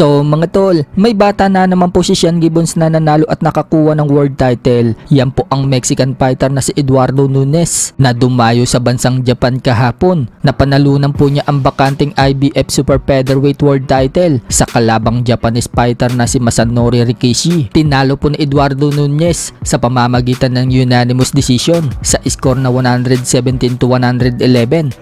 So mga tol, may bata na naman po si Sean Gibbons na nanalo at nakakuha ng world title. Yan po ang Mexican fighter na si Eduardo Nunes na dumayo sa bansang Japan kahapon. Napanalunan po niya ang bakanting IBF Super Featherweight World title sa kalabang Japanese fighter na si Masanori Rikishi. Tinalo po ni Eduardo Nunes sa pamamagitan ng unanimous decision sa score na 117-111,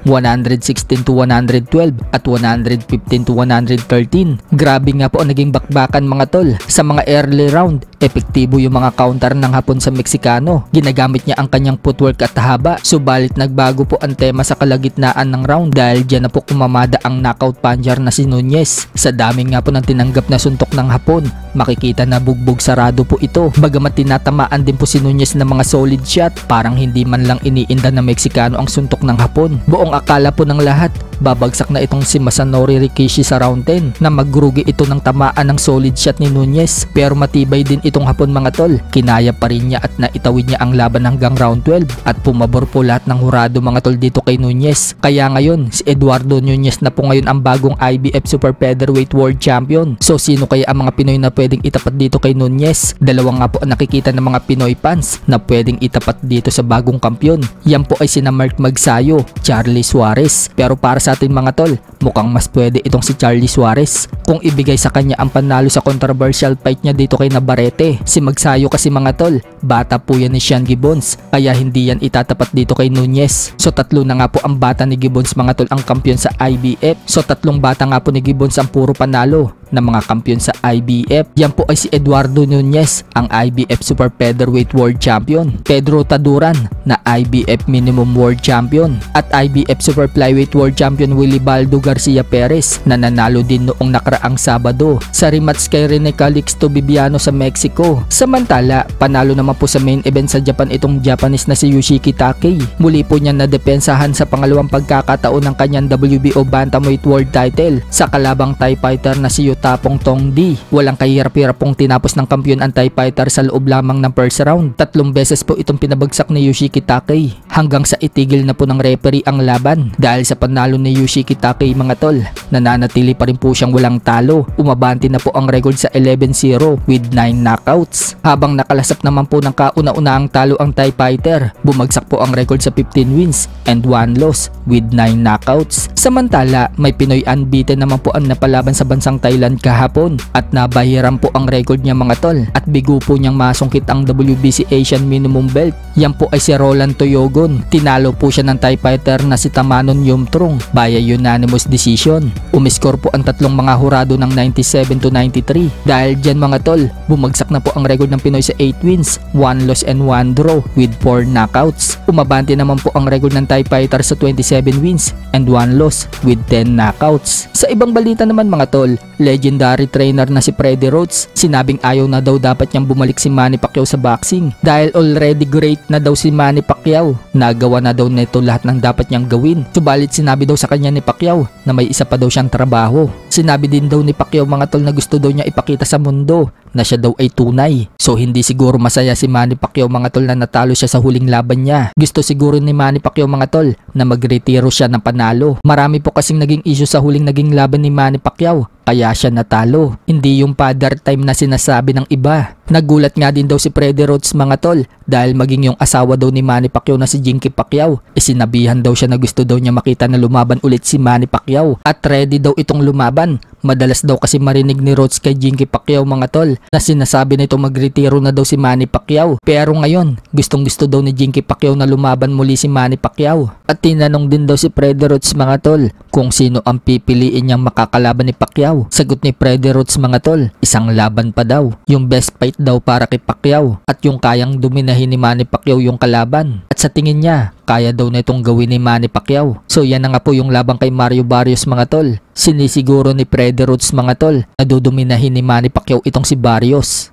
116-112 at 115-113. Grabe nga po ang naging bakbakan mga tol. Sa mga early round, epektibo yung mga counter ng Hapon sa Meksikano. Ginagamit niya ang kanyang footwork at haba. Subalit nagbago po ang tema sa kalagitnaan ng round dahil dyan na po kumamada ang knockout puncher na si Nunes. Sa dami nga po ng tinanggap na suntok ng Hapon, makikita na bugbog sarado po ito. Bagamat tinatamaan din po si Nunes ng mga solid shot, parang hindi man lang iniinda ng Meksikano ang suntok ng Hapon. Buong akala po ng lahat, babagsak na itong si Masanori Rikishi sa round 10 na magrugi ito ng tamaan ng solid shot ni Nunes. Pero matibay din itong Hapon mga tol. Kinaya pa rin niya at naitawid niya ang laban hanggang round 12 at pumabor po lahat ng hurado mga tol dito kay Nunes. Kaya ngayon si Eduardo Nunes na po ngayon ang bagong IBF Super Featherweight World Champion. So sino kaya ang mga Pinoy na pwedeng itapat dito kay Nunes? Dalawa nga po ang nakikita ng mga Pinoy fans na pwedeng itapat dito sa bagong kampyon. Yan po ay sina Mark Magsayo, Charlie Suarez. Pero para sa atin mga tol, mukhang mas pwede itong si Charlie Suarez kung ibigay sa kanya ang panalo sa controversial fight niya dito kay Navarrete. Si Magsayo kasi mga tol, bata po yan ni Sean Gibbons, kaya hindi yan itatapat dito kay Nunes. So tatlo na nga po ang bata ni Gibbons mga tol ang kampiyon sa IBF. So tatlong bata nga po ni Gibbons ang puro panalo na mga kampiyon sa IBF. Yan po ay si Eduardo Nunes, ang IBF Super Featherweight World Champion, Pedro Taduran na IBF Minimum World Champion, at IBF Super Flyweight World Champion Willibaldo Garcia Perez na nanalo din noong nakaraang Sabado sa rematch kay Rene Calixto Bibiano sa Mexico. Samantala, panalo naman po sa main event sa Japan itong Japanese na si Yoshiki Takei. Muli po niya nadepensahan sa pangalawang pagkakataon ng kanyang WBO Bantamweight World title sa kalabang Thai fighter na si Tapong Tongdi. Walang kahirap-hirapong tinapos ng kampiyon ang Thai fighter sa loob lamang ng first round. 3 beses po itong pinabagsak ni Yoshiki Takei hanggang sa itigil na po ng referee ang laban. Dahil sa panalo ni Yoshiki Takei mga tol, nananatili pa rin po siyang walang talo. Umabante na po ang record sa 11-0 with 9 knockouts. Habang nakalasap naman po ng kauna-unahang talo ang Thai fighter, bumagsak po ang record sa 15 wins and 1 loss with 9 knockouts. Samantala, may Pinoy unbeaten naman po ang napalaban sa bansang Thailand kahapon at nabahiran po ang record niya mga tol at bigo po niyang masungkit ang WBC Asian Minimum Belt. Yan po ay si Roland Toyogon. Tinalo po siya ng Thai fighter na si Tamanon Yumtrong via unanimous decision. Umiskor po ang tatlong mga hurado ng 97-93. Dahil dyan mga tol, bumagsak na po ang record ng Pinoy sa 8 wins, 1 loss and 1 draw with 4 knockouts. Umabante naman po ang record ng Thai fighter sa 27 wins and 1 loss with 10 knockouts. Sa ibang balita naman mga tol, legendary trainer na si Freddie Roach, sinabing ayaw na daw dapat niyang bumalik si Manny Pacquiao sa boxing dahil already great na daw si Manny Pacquiao. Nagawa na daw nito lahat ng dapat niyang gawin. Subalit sinabi daw sa kanya ni Pacquiao na may isa pa daw siyang trabaho. Sinabi din daw ni Pacquiao mga tol na gusto daw niya ipakita sa mundo na siya daw ay tunay. So hindi siguro masaya si Manny Pacquiao mga tol na natalo siya sa huling laban niya. Gusto siguro ni Manny Pacquiao mga tol na magretiro siya ng panalo. Marami po kasing naging issue sa huling naging laban ni Manny Pacquiao, kaya siya natalo. Hindi yung father time na sinasabi ng iba. Nagulat nga din daw si Freddie Roach mga tol dahil maging yung asawa daw ni Manny Pacquiao na si Jinky Pacquiao, sinabihan daw siya na gusto daw niya makita na lumaban ulit si Manny Pacquiao at ready daw itong lumaban. Madalas daw kasi marinig ni Roach kay Jinky Pacquiao mga tol na sinasabi nito magretiro na daw si Manny Pacquiao. Pero ngayon, gustong gusto daw ni Jinky Pacquiao na lumaban muli si Manny Pacquiao. At tinanong din daw si Freddie Roach mga tol kung sino ang pipiliin niyang makakalaban ni Pacquiao. Sagot ni Freddie Roach mga tol, isang laban pa daw. Yung best fight daw para kay Pacquiao at yung kayang dominahin ni Manny Pacquiao yung kalaban. At sa tingin niya, kaya daw na itong gawin ni Manny Pacquiao. So yan na nga po yung laban kay Mario Barrios mga tol. Sinisiguro ni Freddie Roach mga tol na duduminahin ni Manny Pacquiao itong si Barrios.